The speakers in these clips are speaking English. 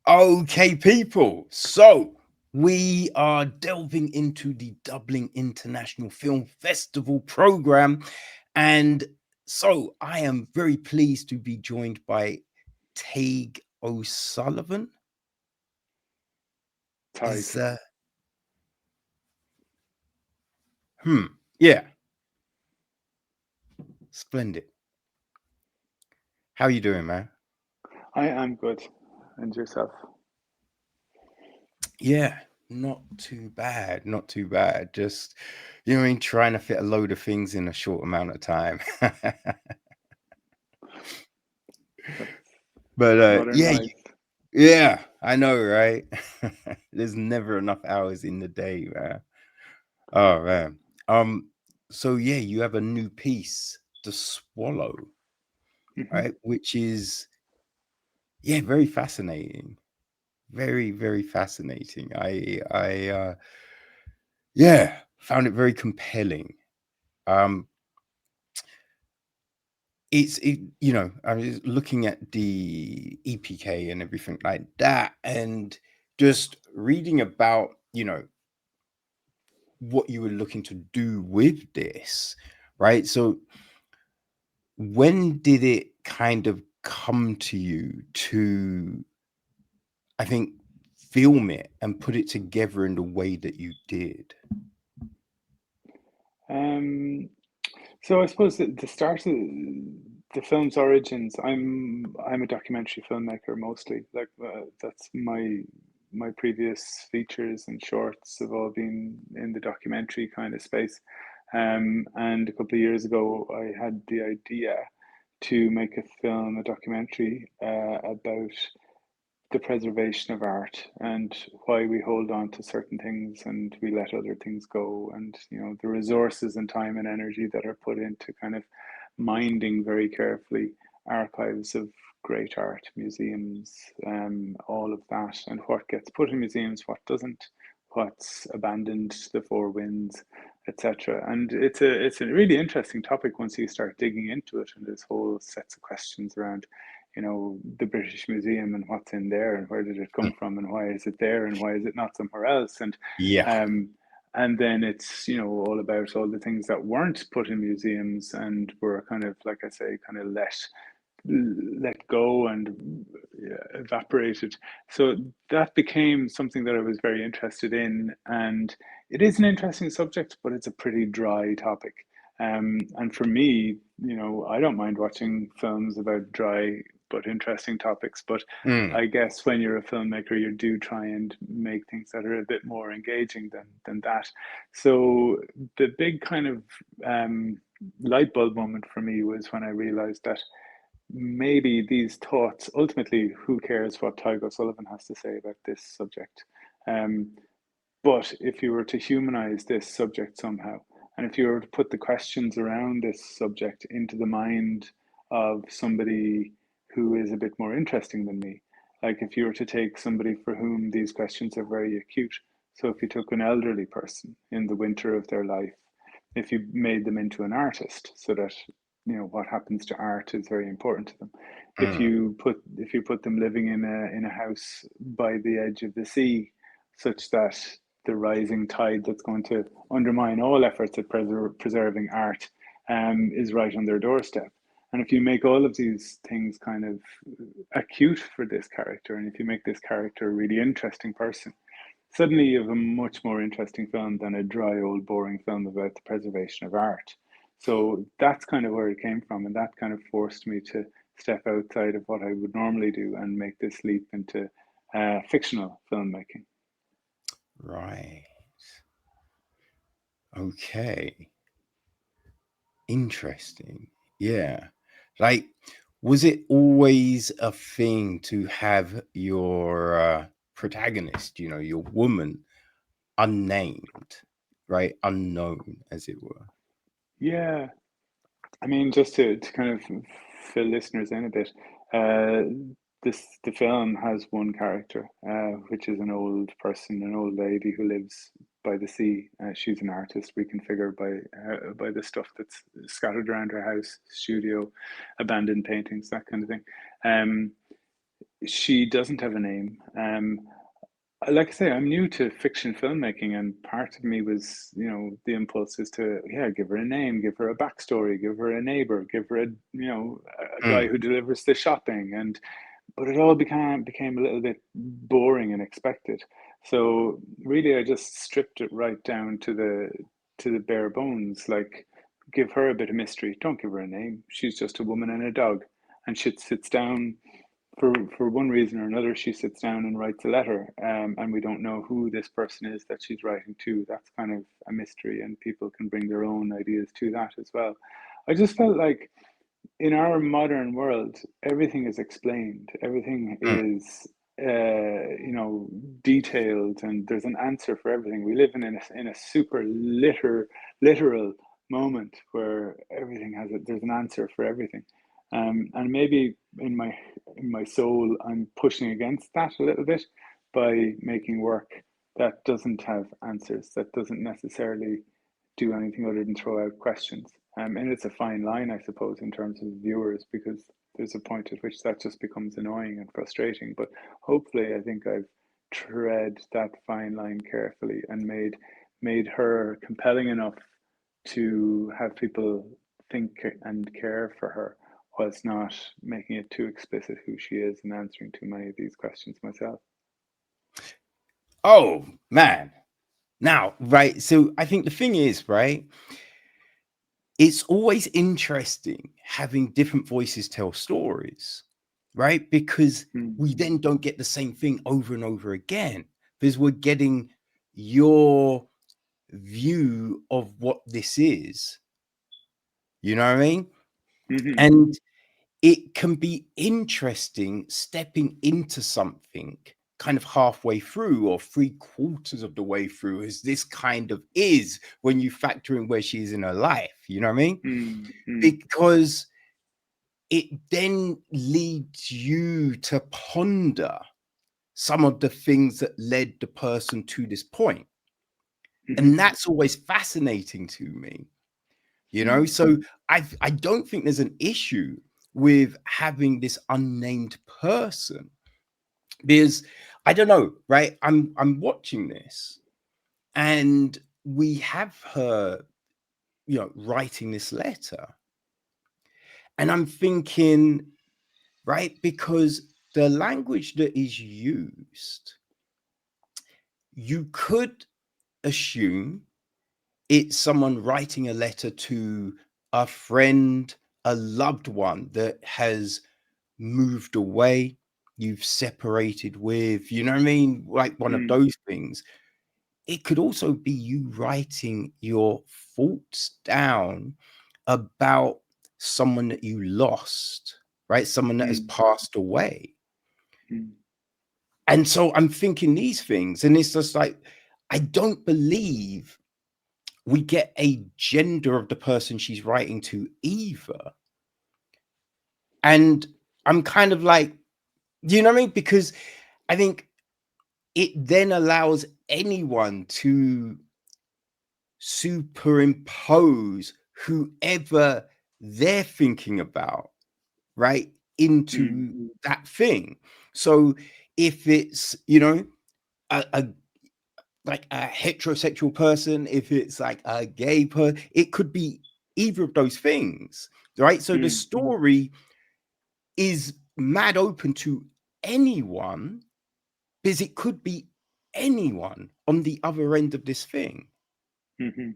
Okay, people. So we are delving into the Dublin International Film Festival program. And so I am very pleased to be joined by Tadhg O'Sullivan. Tadhg. Is yeah, splendid. How you doing, man? I am good. And yourself? Yeah, not too bad, not too bad. Just, you know what I mean, trying to fit a load of things in a short amount of time. That's But modern yeah, life. yeah, I know, right? There's never enough hours in the day, man. Oh man. Um, so yeah, you have a new piece, The Swallow, Hmm. right? Which is yeah, very fascinating. Very, very fascinating. I yeah, found it very compelling. Um, you know, I was looking at the EPK and everything like that, and just reading about, you know, what you were looking to do with this, right? So when did it kind of come to you to, I think, film it and put it together in the way that you did? Um, so I suppose that the start of the film's origins. I'm a documentary filmmaker mostly. Like that's my previous features and shorts have all been in the documentary kind of space. And a couple of years ago, I had the idea to make a film, a documentary about the preservation of art and why we hold on to certain things and we let other things go, and the resources and time and energy that are put into kind of minding very carefully archives of great art, museums, all of that, and what gets put in museums, what doesn't, what's abandoned to the four winds, etc. And it's a really interesting topic once you start digging into it, and there's whole sets of questions around the British Museum and what's in there and where did it come from and why is it there and why is it not somewhere else, Yeah. um, and then it's all about all the things that weren't put in museums and were kind of, like I say, kind of let go and evaporated. So that became something that I was very interested in, and it is an interesting subject, but it's a pretty dry topic. And for me, I don't mind watching films about dry but interesting topics. But Mm. I guess when you're a filmmaker, you do try and make things that are a bit more engaging than that. So the big kind of light bulb moment for me was when I realized that maybe these thoughts, ultimately, who cares what Tadhg O'Sullivan has to say about this subject? Um, but if you were to humanize this subject somehow, and if you were to put the questions around this subject into the mind of somebody who is a bit more interesting than me, like if you were to take somebody for whom these questions are very acute, so if you took an elderly person in the winter of their life, if you made them into an artist, so that what happens to art is very important to them. Mm. If you put them living in a house by the edge of the sea, such that the rising tide that's going to undermine all efforts at preserving art is right on their doorstep. And if you make all of these things kind of acute for this character, and if you make this character a really interesting person, suddenly you have a much more interesting film than a dry, old, boring film about the preservation of art. So that's kind of where it came from, and that kind of forced me to step outside of what I would normally do and make this leap into fictional filmmaking. Right. Okay. Interesting. Yeah. Like, was it always a thing to have your protagonist, you know, your woman, unnamed, right? Unknown, as it were. Yeah, I mean, just to kind of fill listeners in a bit, uh, the film has one character, which is an old person, an old lady who lives by the sea. She's an artist. We can figure by the stuff that's scattered around her house, studio, abandoned paintings, that kind of thing. Um, She doesn't have a name. Like I say, I'm new to fiction filmmaking, and part of me was, the impulse is to, yeah, give her a name, give her a backstory, give her a neighbor, give her a guy Mm, who delivers the shopping, and but it all became a little bit boring and expected. So really, I just stripped it right down to the bare bones. Like, give her a bit of mystery. Don't give her a name. She's just a woman and a dog, and she sits down for one reason or another. She sits down and writes a letter, and we don't know who this person is that she's writing to. That's kind of a mystery, and people can bring their own ideas to that as well. I just felt like in our modern world, everything is explained, everything mm, is detailed, and there's an answer for everything. We live in a super literal moment where everything there's an answer for everything. And maybe in my soul, I'm pushing against that a little bit by making work that doesn't have answers, that doesn't necessarily do anything other than throw out questions. And it's a fine line, I suppose, in terms of viewers, because there's a point at which that just becomes annoying and frustrating. But hopefully, I think I've tread that fine line carefully and made her compelling enough to have people think and care for her, whilst not making it too explicit who she is and answering too many of these questions myself. oh man. Now, right. So I think the thing is, right, it's always interesting having different voices tell stories, right? Because Mm, we then don't get the same thing over and over again, because we're getting your view of what this is. You know what I mean? hmm And it can be interesting stepping into something kind of halfway through or three-quarters of the way through, as this kind of is when you factor in where she is in her life. You know what I mean? mm, mm, Because it then leads you to ponder some of the things that led the person to this point. And hmm that's always fascinating to me, you know? mm, So I don't think there's an issue with having this unnamed person, because I don't know, right? I'm watching this and we have her, writing this letter. And I'm thinking, right? Because the language that is used, you could assume it's someone writing a letter to a friend, a loved one that has moved away, you've separated with, you know what I mean? Like one of mm, those things. It could also be you writing your thoughts down about someone that you lost, right? Someone that has mm, passed away. mm, And so I'm thinking these things, and it's just like, I don't believe we get a gender of the person she's writing to either. And I'm kind of like, you know what I mean? Because I think it then allows anyone to superimpose whoever they're thinking about, right, mm, into that thing. So if it's, a like a heterosexual person, if it's like a gay person, it could be either of those things, right? So the mm. story is mad open to anyone, because it could be anyone on the other end of this thing. hmm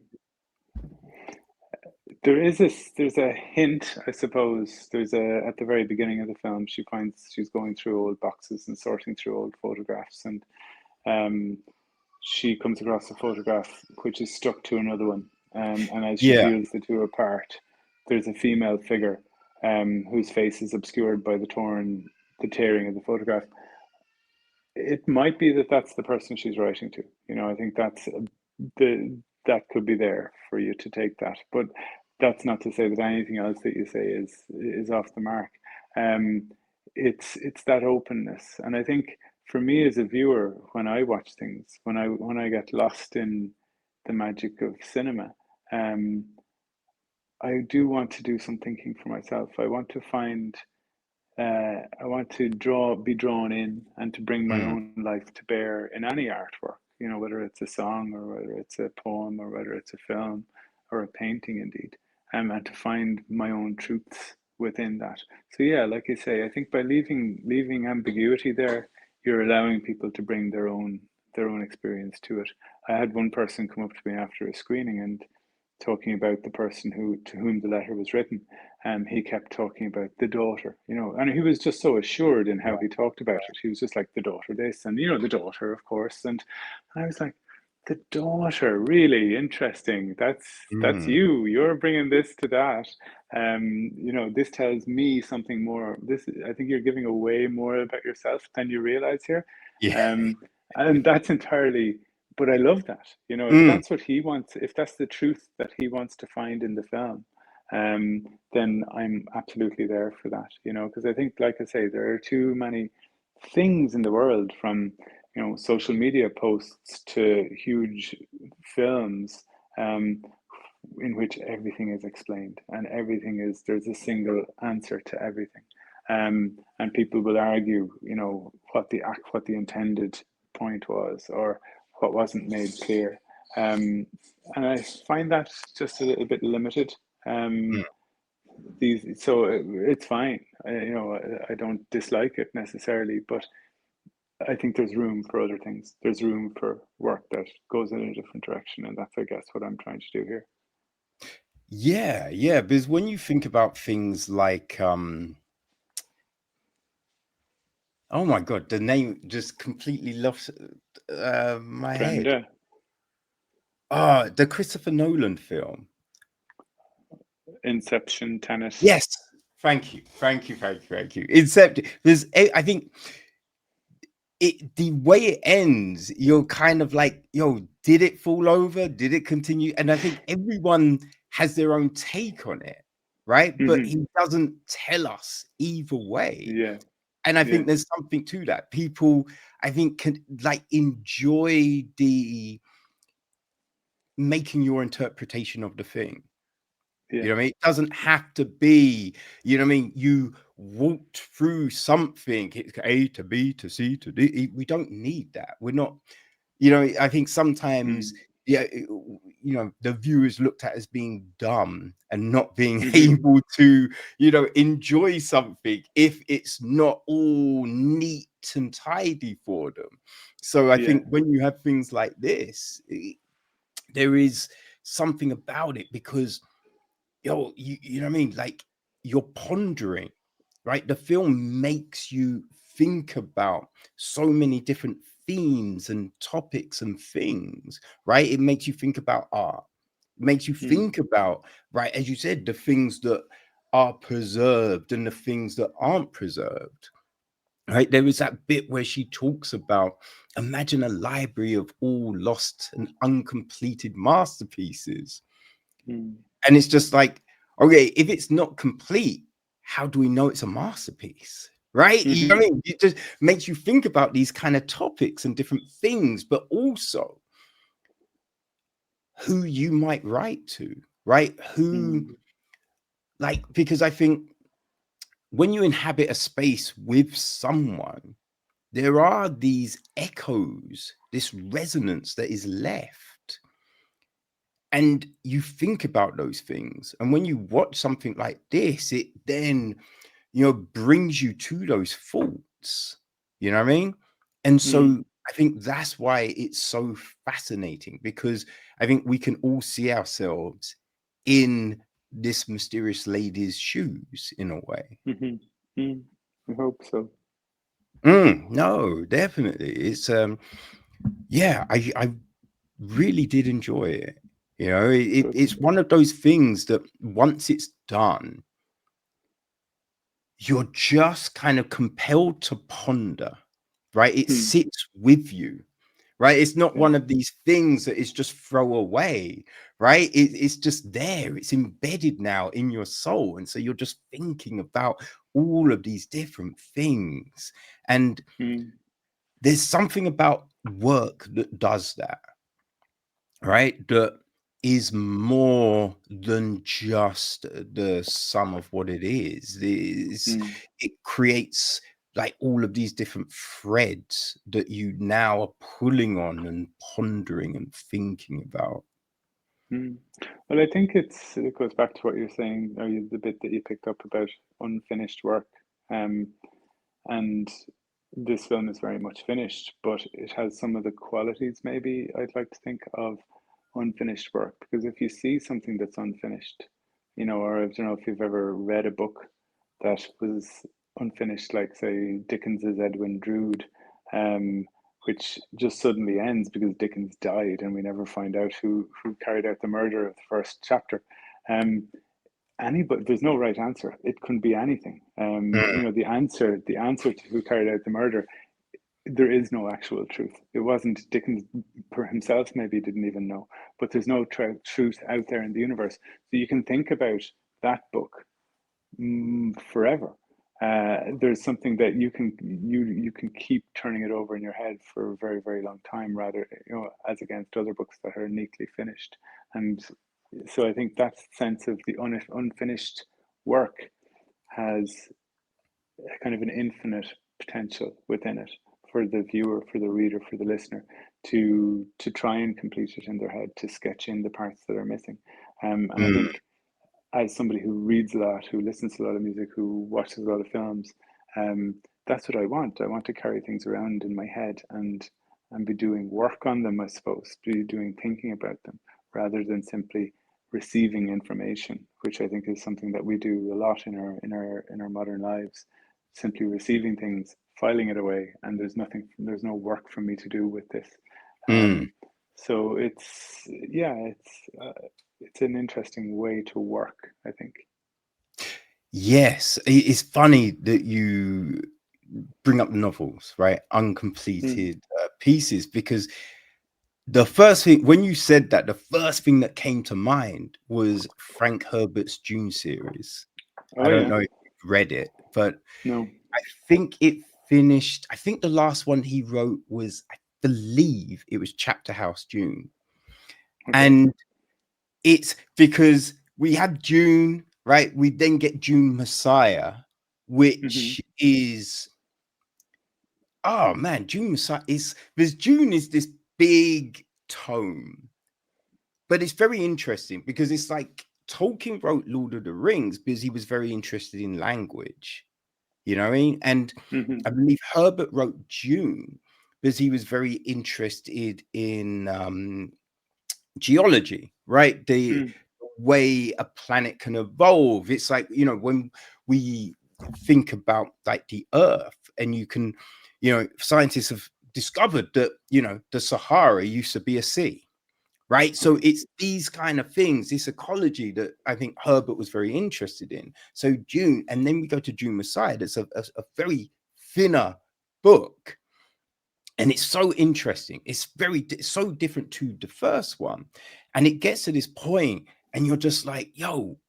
there's a hint, I suppose. There's a At the very beginning of the film, she's going through old boxes and sorting through old photographs, and um, she comes across a photograph which is stuck to another one. And as she Yeah. peels the two apart, there's a female figure whose face is obscured by the tearing of the photograph. It might be that that's the person she's writing to. I think the that could be there for you to take that, but that's not to say that anything else that you say is off the mark. Um, it's that openness, and I think for me as a viewer, when I watch things, when I get lost in the magic of cinema, um, I do want to do some thinking for myself. I want to find I want to be drawn in, and to bring my Mm, own life to bear in any artwork. You know, whether it's a song or whether it's a poem or whether it's a film or a painting, indeed, and to find my own truths within that. So yeah, like you say, I think by leaving ambiguity there, you're allowing people to bring their own experience to it. I had one person come up to me after a screening and talking about the person who to whom the letter was written. He kept talking about the daughter, you know, and he was just so assured in how right, he talked about right. it. He was just like the daughter this, and you know, the daughter, of course. And I was like, the daughter, really interesting. That's Mm, you. You're bringing this to that. You know, this tells me something more. This, I think, you're giving away more about yourself than you realize here. yeah. Um, and that's entirely. But I love that. You know, if Mm, that's what he wants, if that's the truth that he wants to find in the film, then I'm absolutely there for that, you know, because I think, like I say, there are too many things in the world, from, you know, social media posts to huge films, um, in which everything is explained and there's a single answer to everything. And people will argue, you know, what the intended point was, or what wasn't made clear. And I find that just a little bit limited. mm. It's fine. You know, I don't dislike it necessarily, but I think there's room for other things. There's room for work that goes in a different direction, and that's, I guess, what I'm trying to do here. Yeah, yeah. Because when you think about things like, oh my God, the name just completely lost my head. Brenda, Ah, the Christopher Nolan film. Inception, Tennis. Yes. Thank you. Thank you. Thank you. Thank you. Incept. There's, I think the way it ends, you're kind of like, yo, did it fall over? Did it continue? And I think everyone has their own take on it, right? But Hmm. he doesn't tell us either way. Yeah, And I yeah, think there's something to that. People, I think, can like enjoy the making your interpretation of the thing. You yeah. know what I mean? It doesn't have to be, you know what I mean? You walked through something, it's A to B to C to D. We don't need that. We're not, you know, I think sometimes, Mm. yeah, you know, the view is looked at as being dumb and not being Hmm. able to, you know, enjoy something if it's not all neat and tidy for them. So I Yeah, think when you have things like this, there is something about it because yo, you know what I mean? Like you're pondering, right? The film makes you think about so many different themes and topics and things, right? It makes you think about art. It makes you mm. think about, right, as you said, the things that are preserved and the things that aren't preserved. Right, there is that bit where she talks about imagine a library of all lost and uncompleted masterpieces, Mm. and it's just like, okay, if it's not complete, how do we know it's a masterpiece? Right? You know Hmm. what I mean? It just makes you think about these kind of topics and different things, but also who you might write to, right? Who, Mm. like, because I think when you inhabit a space with someone, there are these echoes, this resonance that is left. And you think about those things. And when you watch something like this, it then, you know, brings you to those thoughts. You know what I mean? And Mm. so I think that's why it's so fascinating because I think we can all see ourselves in this mysterious lady's shoes in a way. Hmm. Mm. I hope so. No, definitely. It's yeah, I really did enjoy it. You know, Good. it's one of those things that once it's done, you're just kind of compelled to ponder, right? It Mm. sits with you, right? It's not Yeah. one of these things that is just throw away, right? It's just there. It's embedded now in your soul. And so you're just thinking about all of these different things. And Mm. there's something about work that does that, right? That is more than just the sum of what it is. It creates like all of these different threads that you now are pulling on and pondering and thinking about. Well, I think it goes back to what you're saying, or the bit that you picked up about unfinished work. And this film is very much finished, but it has some of the qualities maybe I'd like to think of unfinished work. Because if you see something that's unfinished, or I don't know if you've ever read a book that was unfinished, like say Dickens's Edwin Drood, which just suddenly ends because Dickens died and we never find out who carried out the murder of the first chapter. Um, Anybody, there's no right answer. It can be anything. Mm, The answer to who carried out the murder, there is no actual truth. It wasn't Dickens for himself, maybe didn't even know, but there's no truth out there in the universe. So you can think about that book forever. There's something that you can keep turning it over in your head for a very, very long time, rather, as against other books that are neatly finished. And so I think that sense of the unfinished work has a kind of an infinite potential within it for the viewer, for the reader, for the listener to try and complete it in their head, to sketch in the parts that are missing. And I mm, think as somebody who reads a lot, who listens to a lot of music, who watches a lot of films, um, that's what I want. I want to carry things around in my head and be doing work on them, I suppose, be doing thinking about them rather than simply receiving information, which I think is something that we do a lot in our modern lives. Simply receiving things, filing it away, and there's no work for me to do with this. mm. Um, so it's an interesting way to work, I think. Yes, it's funny that you bring up the novels, right? Mm, Uncompleted pieces, because the first thing when you said that, the first thing that came to mind was Frank Herbert's Dune series. I oh don't yeah, know if you've read it, but no, I think it finished. I think the last one he wrote was, I believe it was Chapter House Dune. okay. And it's because we have Dune, right? We then get Dune Messiah, Hmm. which is, oh man, Dune Messiah is, because Dune is this big tome, but it's very interesting because it's like Tolkien wrote Lord of the Rings because he was very interested in language, you know what I mean? And Hmm. I believe Herbert wrote Dune because he was very interested in geology, right? The Mm, way a planet can evolve. It's like, when we think about like the Earth, and you can, scientists have discovered that, the Sahara used to be a sea, right? So okay. it's these kind of things, this ecology that I think Herbert was very interested in. So Dune, and then we go to Dune Messiah. That's a very thinner book, and it's so interesting. It's so different to the first one, and it gets to this point, and you're just like, yo,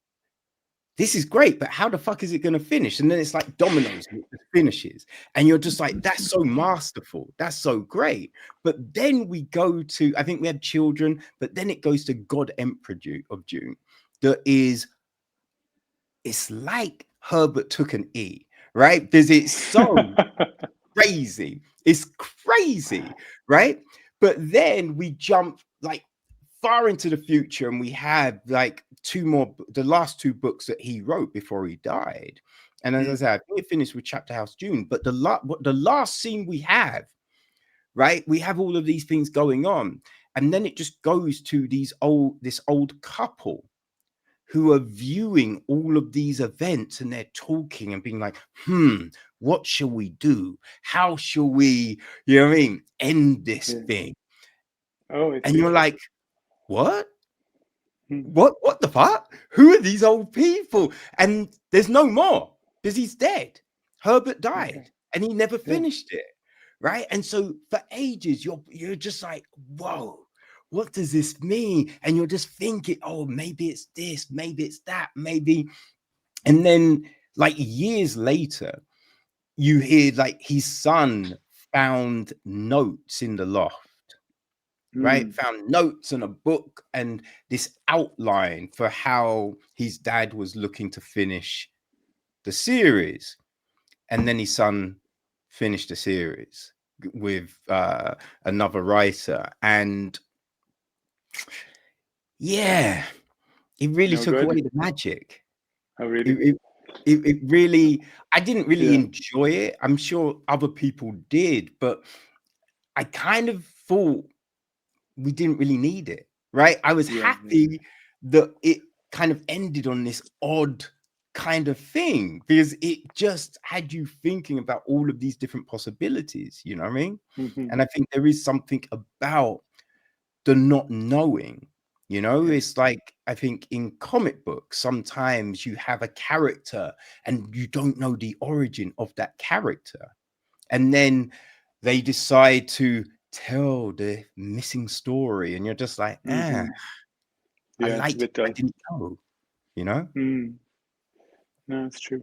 this is great, but how the fuck is it going to finish? And then it's like dominoes, and it just finishes, and you're just like, that's so masterful, that's so great. But then we go to, I think we had Children, but then it goes to God Emperor of June. That is, it's like Herbert took an E, right? Because it's so crazy. It's crazy, right? But then we jump like far into the future, and we have like the last two books that he wrote before he died. And as I Mm, said, I think it finished with Chapter House June. But the last scene we have, right? We have all of these things going on, and then it just goes to this old couple who are viewing all of these events, and they're talking and being like, what shall we do? How shall we, end this yeah. thing? Oh, it's And you're beautiful. like, what? Mm, What the fuck? Who are these old people? And there's no more because he's dead. Herbert okay. died and he never Yeah. finished it. Right. And so for ages, you're just like, whoa, what does this mean? And you're just thinking, oh, maybe it's this, maybe it's that, maybe. And then like years later, you hear like his son found notes in the loft, right? Mm. Found notes and a book and this outline for how his dad was looking to finish the series. And then his son finished the series with another writer. And yeah, it really No took good. away the magic. Oh, really? It really, I didn't really Yeah. enjoy it. I'm sure other people did, but I kind of thought we didn't really need it, right? I was Yeah. Yeah. happy that it kind of ended on this odd kind of thing because it just had you thinking about all of these different possibilities, you know what I mean? Hmm. And I think there is something about the not knowing, you know, Yeah. it's like I think in comic books sometimes you have a character and you don't know the origin of that character, and then they decide to tell the missing story and you're just like, Hmm. I Yeah, it's a liked it, bit but I dull. didn't know, you know. Mm. No, it's true.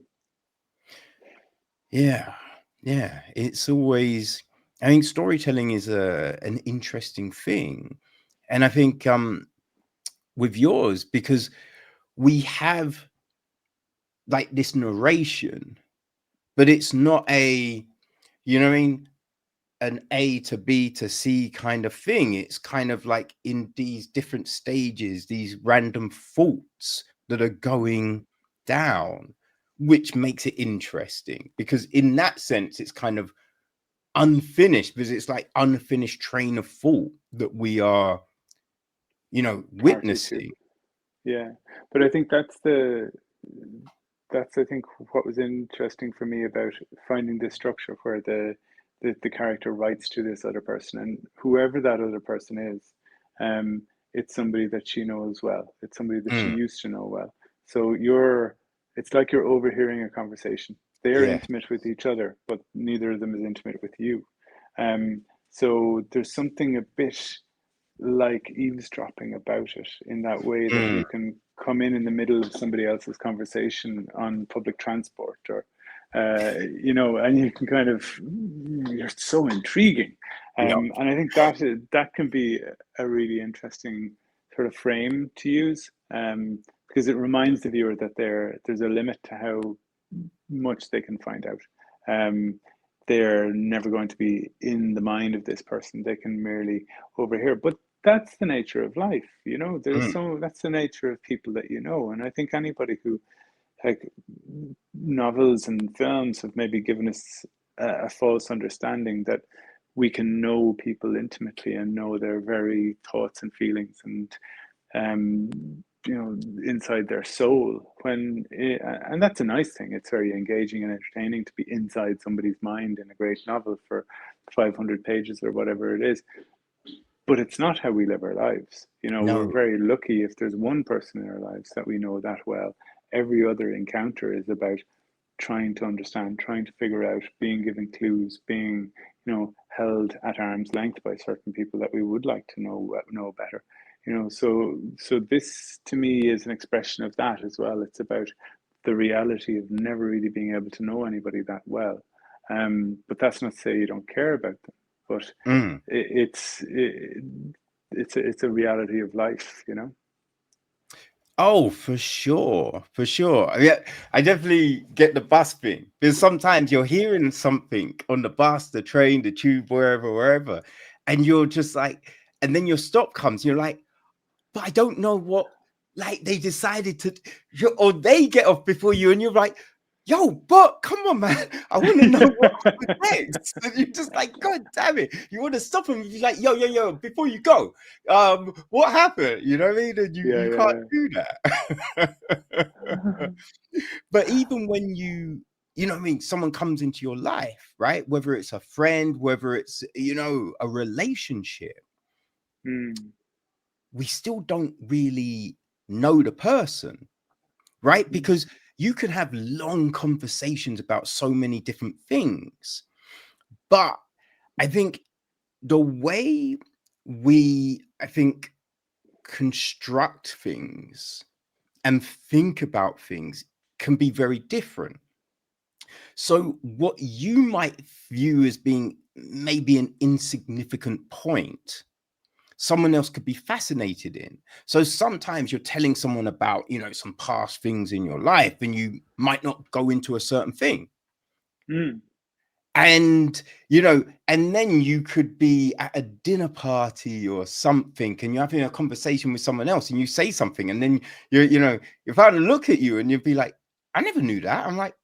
Yeah, yeah, it's always, I think storytelling is an interesting thing. And I think with yours, because we have like this narration, but it's not a, you know what I mean, an A to B to C kind of thing. It's kind of like in these different stages, these random thoughts that are going down, which makes it interesting because in that sense, it's kind of unfinished because it's like unfinished train of thought that we are, you know, Party to. witnessing. Yeah. But I think that's I think what was interesting for me about finding this structure where the character writes to this other person, and whoever that other person is, um, it's somebody that she knows well. It's somebody that she Mm, used to know well. So it's like you're overhearing a conversation. They're yeah. intimate with each other, but neither of them is intimate with you. So there's something a bit like eavesdropping about it in that way that Mm, you can come in the middle of somebody else's conversation on public transport or and you can kind of you're so intriguing, yeah. and I think that can be a really interesting sort of frame to use, because it reminds the viewer that there's a limit to how much they can find out. Um, they're never going to be in the mind of this person. They can merely overhear. But that's the nature of life, you know. Mm, That's the nature of people that you know. And I think anybody who like novels and films have maybe given us a false understanding that we can know people intimately and know their very thoughts and feelings and um, inside their soul. And that's a nice thing. It's very engaging and entertaining to be inside somebody's mind in a great novel for 500 pages or whatever it is. But it's not how we live our lives. You know, we're no. very lucky if there's one person in our lives that we know that well. Every other encounter is about trying to understand, trying to figure out, being given clues, being, held at arm's length by certain people that we would like to know better. So this to me is an expression of that as well. It's about the reality of never really being able to know anybody that well. But that's not to say you don't care about them, but Mm. it's a reality of life, you know. Oh, for sure, for sure. Yeah, I definitely get the bus thing because sometimes you're hearing something on the bus, the train, the tube, wherever, and you're just like, and then your stop comes, and you're like, but I don't know what, like they decided to, or they get off before you, and you're like, yo, but come on, man, I want to know what happened next. And you're just like, God damn it, you want to stop him? You're like, yo, before you go, what happened? You know what I mean? And Yeah, you can't yeah, do that. yeah. But even when you know what I mean, someone comes into your life, right? Whether it's a friend, whether it's, a relationship, Mm, we still don't really know the person, right? mm, Because you can have long conversations about so many different things. But I think the way I think, construct things and think about things can be very different. So, what you might view as being maybe an insignificant point someone else could be fascinated in. So sometimes you're telling someone about, you know, some past things in your life, and you might not go into a certain thing. Mm. And, you know, and then you could be at a dinner party or something, and you're having a conversation with someone else, and you say something, and then you know, your partner look at you and you'd be like, I never knew that. I'm like,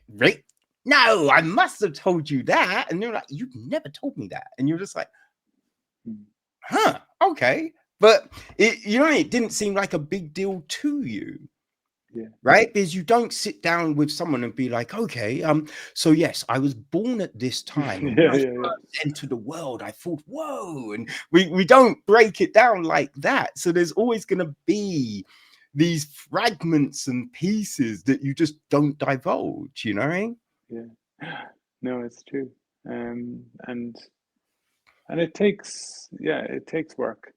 right, no, I must have told you that. And you're like, you never told me that. And you're just like, Mm. huh, okay. But it, you know, it didn't seem like a big deal to you. Yeah. Right? Because you don't sit down with someone and be like, okay, so yes, I was born at this time, and when Yeah, I yeah, yeah. first entered the world, I thought, whoa, and we don't break it down like that. So there's always gonna be these fragments and pieces that you just don't divulge, you know what I mean? Yeah. No, it's true. And it takes, yeah, it takes work,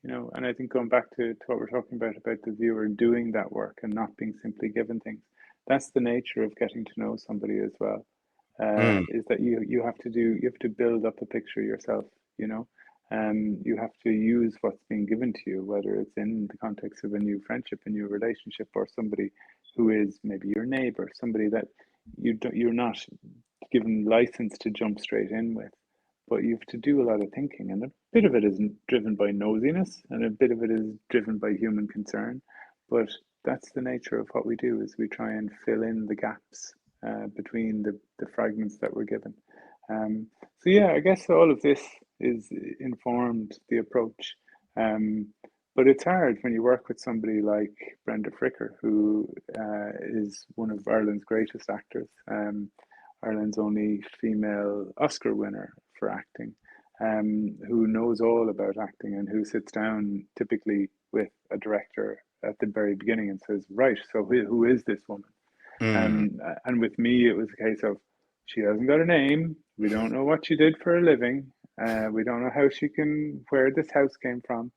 you know. And I think going back to what we're talking about the viewer doing that work and not being simply given things, that's the nature of getting to know somebody as well. Mm, Is that you have to build up a picture yourself, you know. You have to use what's being given to you, whether it's in the context of a new friendship, a new relationship, or somebody who is maybe your neighbor, somebody that you're not given license to jump straight in with, but you have to do a lot of thinking, and a bit of it is driven by nosiness, and a bit of it is driven by human concern. But that's the nature of what we do: is we try and fill in the gaps between the fragments that we're given. So yeah, I guess all of this is informed the approach. Um, but it's hard when you work with somebody like Brenda Fricker, who is one of Ireland's greatest actors, Ireland's only female Oscar winner for acting, who knows all about acting and who sits down typically with a director at the very beginning and says, right, so who is this woman? mm, And with me, it was a case of she hasn't got a name. We don't know what she did for a living. We don't know how she can, where this house came from.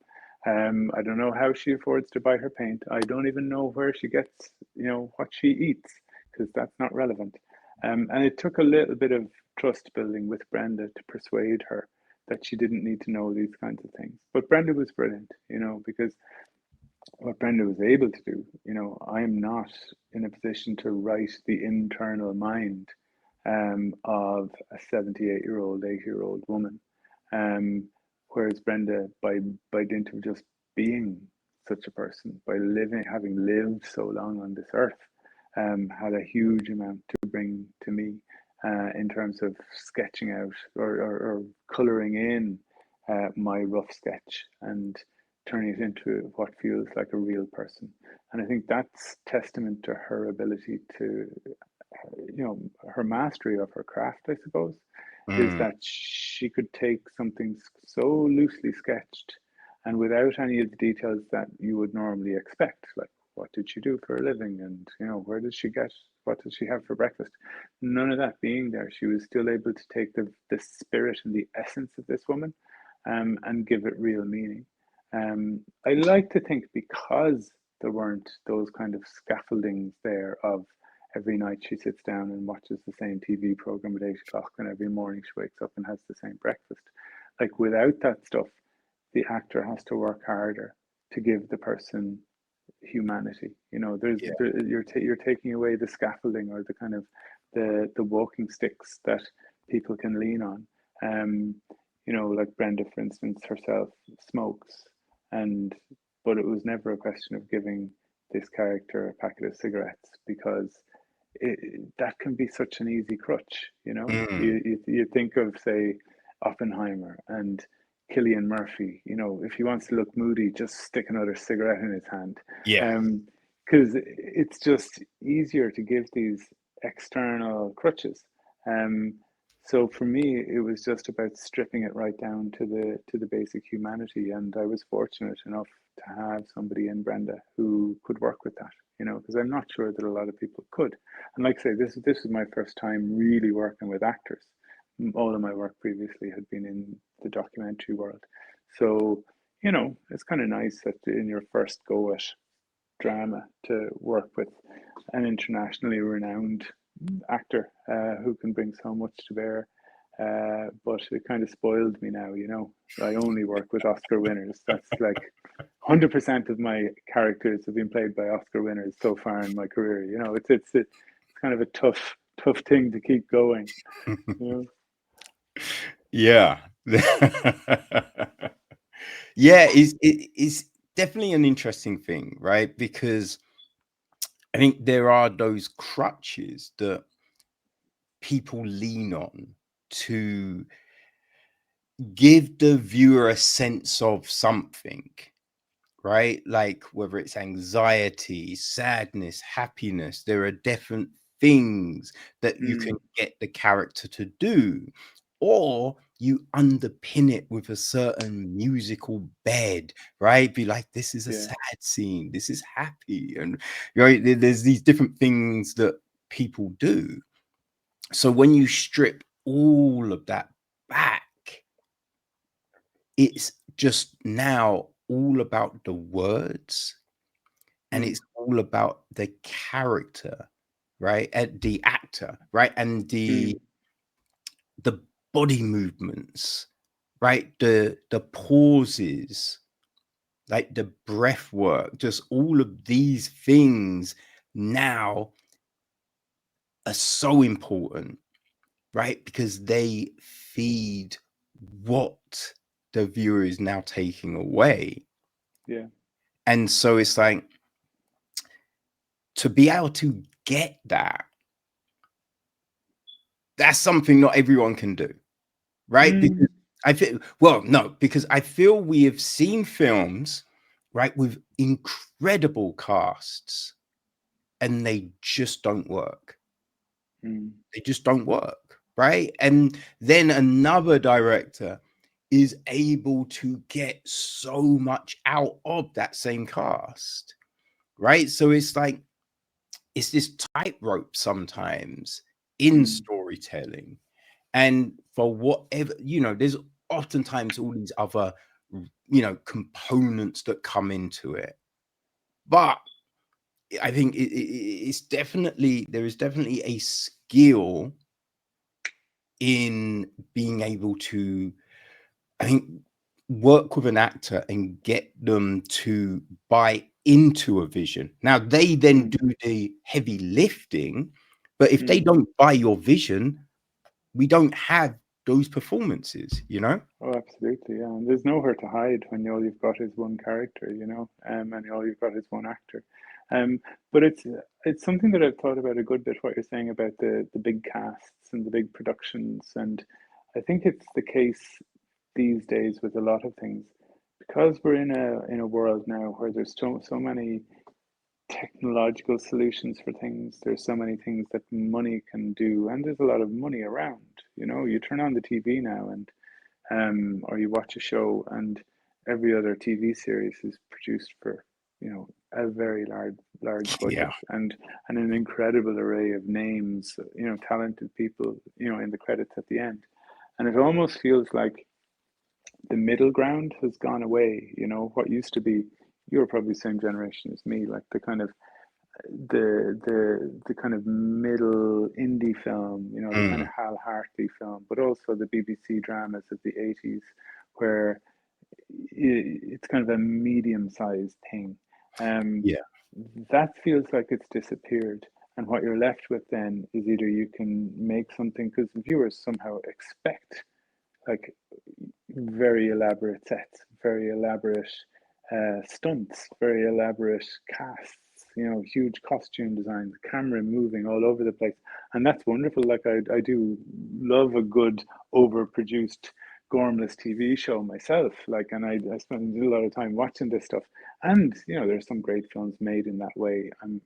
I don't know how she affords to buy her paint. I don't even know where she gets, you know, what she eats, because that's not relevant. And it took a little bit of trust building with Brenda to persuade her that she didn't need to know these kinds of things. But Brenda was brilliant, you know, because what Brenda was able to do, you know, I'm not in a position to write the internal mind of a 78-year-old, 80-year-old woman. Um, Whereas Brenda, by dint of just being such a person, by living, having lived so long on this earth, had a huge amount to bring to me in terms of sketching out or colouring in my rough sketch and turning it into what feels like a real person. And I think that's testament to her ability to, you know, her mastery of her craft, I suppose, is mm, that she could take something so loosely sketched and without any of the details that you would normally expect, like what did she do for a living, and you know, where did she get, what did she have for breakfast? None of that being there, she was still able to take the spirit and the essence of this woman, and give it real meaning. I like to think because there weren't those kind of scaffoldings there of every night she sits down and watches the same TV program at 8 o'clock, and every morning she wakes up and has the same breakfast. Like without that stuff, the actor has to work harder to give the person humanity. You know, yeah. you're taking away the scaffolding or the kind of the walking sticks that people can lean on. Um, you know, like Brenda, for instance, herself smokes, and but it was never a question of giving this character a packet of cigarettes because that can be such an easy crutch. You know, Mm, you think of say Oppenheimer and Killian Murphy. You know, if he wants to look moody, just stick another cigarette in his hand, yeah. because it's just easier to give these external crutches. Um, so for me, it was just about stripping it right down to the basic humanity, and I was fortunate enough to have somebody in Brenda who could work with that. You know, because I'm not sure that a lot of people could. And like I say, this is my first time really working with actors. All of my work previously had been in the documentary world. So, you know, it's kind of nice that in your first go at drama to work with an internationally renowned actor who can bring so much to bear. but it kind of spoiled me now, you know. I only work with Oscar winners. That's like 100% of my characters have been played by Oscar winners so far in my career. You know, it's kind of a tough thing to keep going. You know. Yeah. Yeah, it's definitely an interesting thing, right? Because I think there are those crutches that people lean on to give the viewer a sense of something, right? Like whether it's anxiety, sadness, happiness, there are different things that you can Mm, get the character to do, or you underpin it with a certain musical bed, right? Be like, this is a yeah. sad scene, this is happy, and right, there's these different things that people do. So when you strip all of that back, it's just now all about the words, and Mm, it's all about the character, right? And the actor, right? And mm, the body movements, right? The pauses, like the breath work, just all of these things now are so important, right? Because they feed what the viewer is now taking away. yeah. And so it's like, to be able to get that, that's something not everyone can do, right? Because Mm, I feel, well, no, because I feel we have seen films, right, with incredible casts, and they just don't work. mm, They just don't work, right? And then another director is able to get so much out of that same cast, right? So it's like, it's this tightrope sometimes in mm, storytelling. And for whatever, you know, there's oftentimes all these other, you know, components that come into it. But I think it's definitely, there is definitely a skill in being able to, I think, work with an actor and get them to buy into a vision. Now, they then mm, do the heavy lifting, but if they mm. don't buy your vision, we don't have those performances, you know? Oh, absolutely, yeah. And there's nowhere to hide when all you've got is one character, you know, and all you've got is one actor. Um, but it's something that I've thought about a good bit. What you're saying about the big casts and the big productions, and I think it's the case these days with a lot of things, because we're in a world now where there's so many technological solutions for things. There's so many things that money can do, and there's a lot of money around. You know, you turn on the TV now, and or you watch a show, and every other TV series is produced for, you know, a very large Yeah. budget, and an incredible array of names, you know, talented people, you know, in the credits at the end, and it almost feels like the middle ground has gone away. You know, what used to be, you were probably the same generation as me, like the kind of the kind of middle indie film, you know, the kind Mm, of Hal Hartley film, but also the BBC dramas of the 80s, where it's kind of a medium-sized thing. Um, yeah. that feels like it's disappeared. And what you're left with then is either you can make something, because viewers somehow expect like very elaborate sets, very elaborate stunts, very elaborate casts, you know, huge costume design, the camera moving all over the place. And that's wonderful. Like I do love a good overproduced gormless TV show myself. Like, and I spend a lot of time watching this stuff. And, you know, there's some great films made in that way. You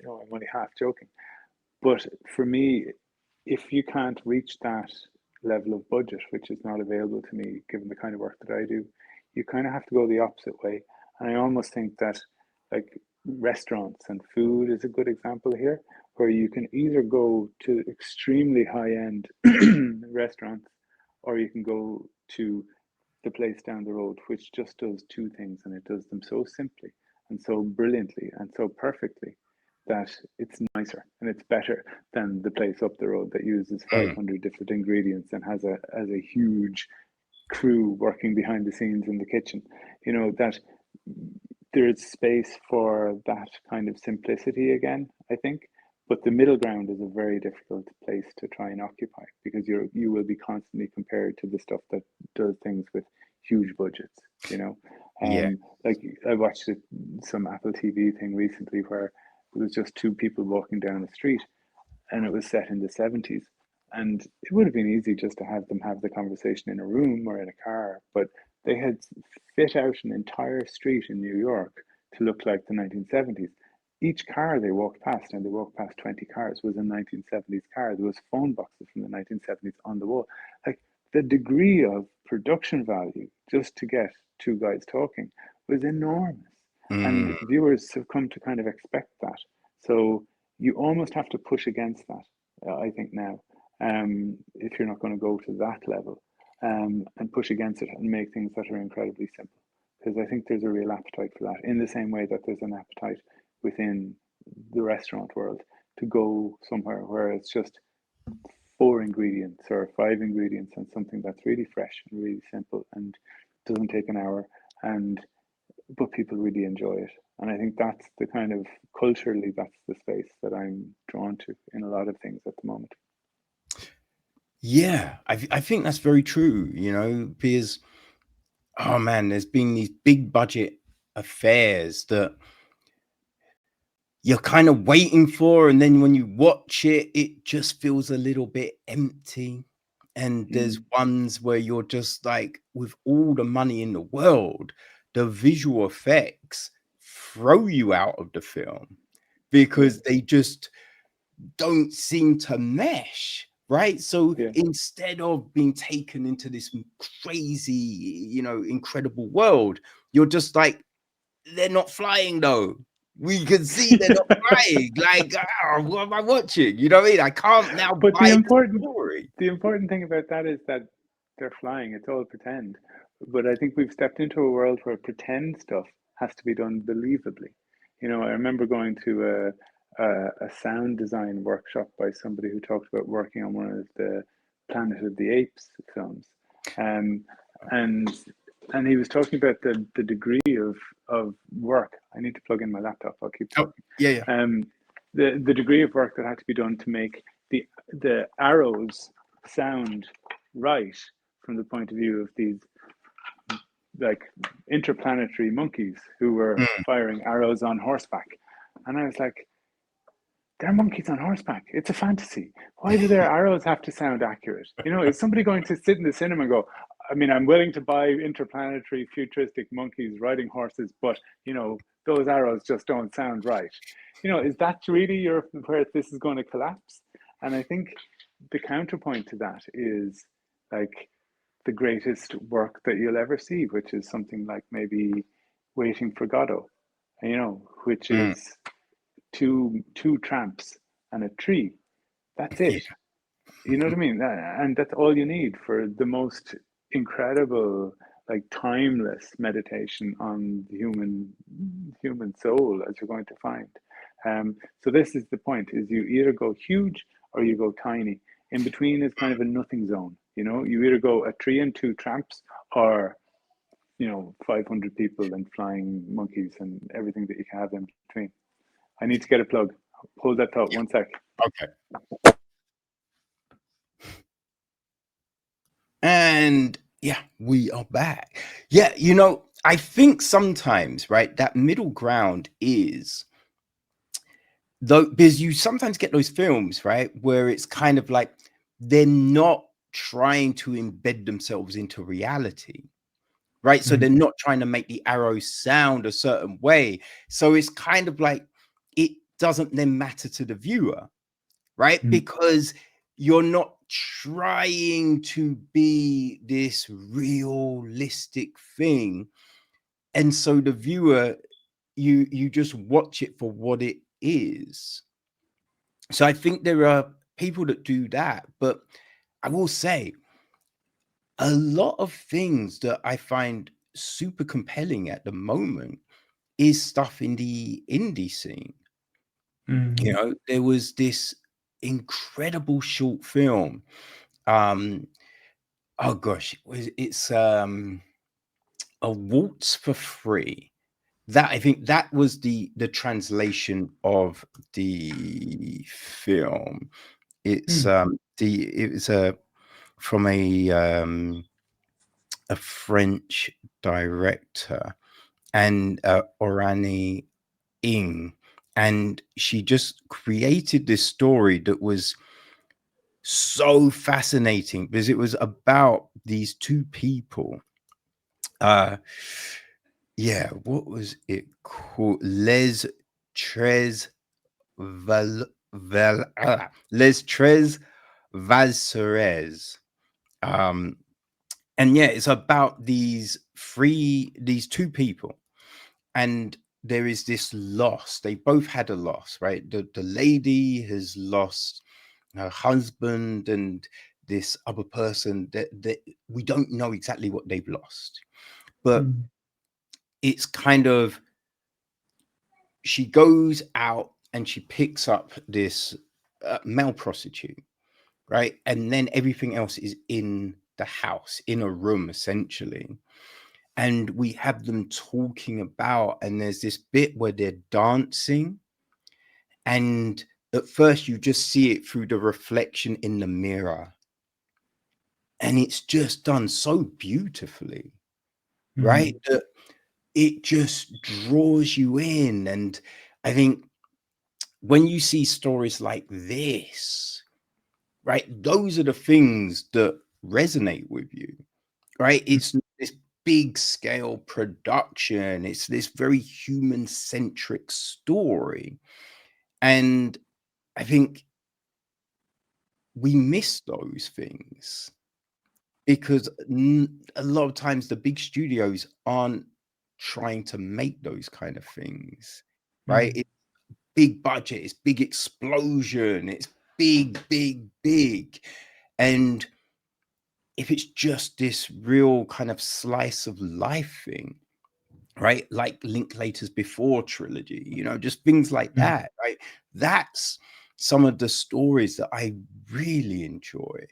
know, I'm only half joking. But for me, if you can't reach that level of budget, which is not available to me given the kind of work that I do, you kind of have to go the opposite way. And I almost think that, like, restaurants and food is a good example here, where you can either go to extremely high end restaurants, or you can go to the place down the road, which just does two things, and it does them so simply and so brilliantly and so perfectly that it's nicer and it's better than the place up the road that uses Mm. 500 different ingredients and has a huge crew working behind the scenes in the kitchen. You know, that there is space for that kind of simplicity again, I think. But the middle ground is a very difficult place to try and occupy, because you will be constantly compared to the stuff that does things with huge budgets, you know. Yeah. Like I watched some Apple TV thing recently where it was just two people walking down the street, and it was set in the 70s. And it would have been easy just to have them have the conversation in a room or in a car, but they had fit out an entire street in New York to look like the 1970s. Each car they walked past, and they walked past 20 cars, was a 1970s car. There was phone boxes from the 1970s on the wall. Like, the degree of production value just to get two guys talking was enormous. Mm. And viewers have come to kind of expect that. So you almost have to push against that, I think now, if you're not going to go to that level, and push against it and make things that are incredibly simple. Because I think there's a real appetite for that, in the same way that there's an appetite within the restaurant world to go somewhere where it's just 4 ingredients or 5 ingredients and something that's really fresh and really simple and doesn't take an hour, and but people really enjoy it. And I think that's the kind of, culturally, that's the space that I'm drawn to in a lot of things at the moment. Yeah, I think that's very true, you know, because oh man, there's been these big budget affairs that you're kind of waiting for, and then when you watch it, it just feels a little bit empty. And there's Mm, ones where you're just like, with all the money in the world, the visual effects throw you out of the film yeah, because they just don't seem to mesh, right? So yeah. instead of being taken into this crazy, you know, incredible world, you're just like, they're not flying though. We can see they're not flying. Like, what am I watching? You know what I mean? I can't now But buy the story. the important thing about that is that they're flying. It's all pretend. But I think we've stepped into a world where pretend stuff has to be done believably. You know, I remember going to a sound design workshop by somebody who talked about working on one of the Planet of the Apes films, um, and he was talking about the degree of work. I need to plug in my laptop. I'll keep Oh, talking. yeah, yeah. Um, the degree of work that had to be done to make the arrows sound right from the point of view of these, like, interplanetary monkeys who were Mm. firing arrows on horseback. And I was like, they're monkeys on horseback. It's a fantasy. Why do their arrows have to sound accurate? You know, is somebody going to sit in the cinema and go, I mean, I'm willing to buy interplanetary futuristic monkeys riding horses, but, you know, those arrows just don't sound right. You know, is that really where this is going to collapse? And I think the counterpoint to that is, like, the greatest work that you'll ever see, which is something like maybe Waiting for Godot, you know, which Mm. is two tramps and a tree. That's Yeah. it. You know what I mean? And that's all you need for the most incredible, like, timeless meditation on the human soul, as you're going to find. So this is the point: is you either go huge or you go tiny. In between is kind of a nothing zone. You know, you either go a tree and two tramps, or, you know, 500 people and flying monkeys and everything that you can have in between. I need to get a plug. Hold that thought 1 sec. Okay. And yeah, we are back. Yeah, you know, I think sometimes, right, that middle ground is though, because you sometimes get those films, right, where it's kind of like they're not trying to embed themselves into reality, right? So they're Mm, not trying to make the arrows sound a certain way. So it's kind of like it doesn't then matter to the viewer, right? mm, Because you're not trying to be this realistic thing. And so the viewer, you just watch it for what it is. So I think there are people that do that, but I will say a lot of things that I find super compelling at the moment is stuff in the indie scene. You Mm. know, there was this incredible short film. Um, oh gosh, it's A Waltz for Free. That, I think that was the translation of the film. It's Mm. it was from a French director, and Orani Ing, and she just created this story that was so fascinating because it was about these two people. Uh, yeah, what was it called? Tres Val, Les Tres Valserez. Um, and yeah, it's about these two people, and there is this loss. They both had a loss, right? The lady has lost her husband, and this other person that we don't know exactly what they've lost, but Mm. it's kind of, she goes out and she picks up this male prostitute, right? And then everything else is in the house, in a room, essentially. And we have them talking about, and there's this bit where they're dancing, and at first you just see it through the reflection in the mirror, and it's just done so beautifully, right? Mm. That it just draws you in. And I think when you see stories like this, right, those are the things that resonate with you, right? It's this big scale production, it's this very human centric story. And I think we miss those things because a lot of times the big studios aren't trying to make those kind of things, right? Mm. It's big budget, it's big explosion, it's big, big, big. And if it's just this real kind of slice of life thing, right? Like Linklaters Before trilogy, you know, just things like Mm. that, right? That's some of the stories that I really enjoy.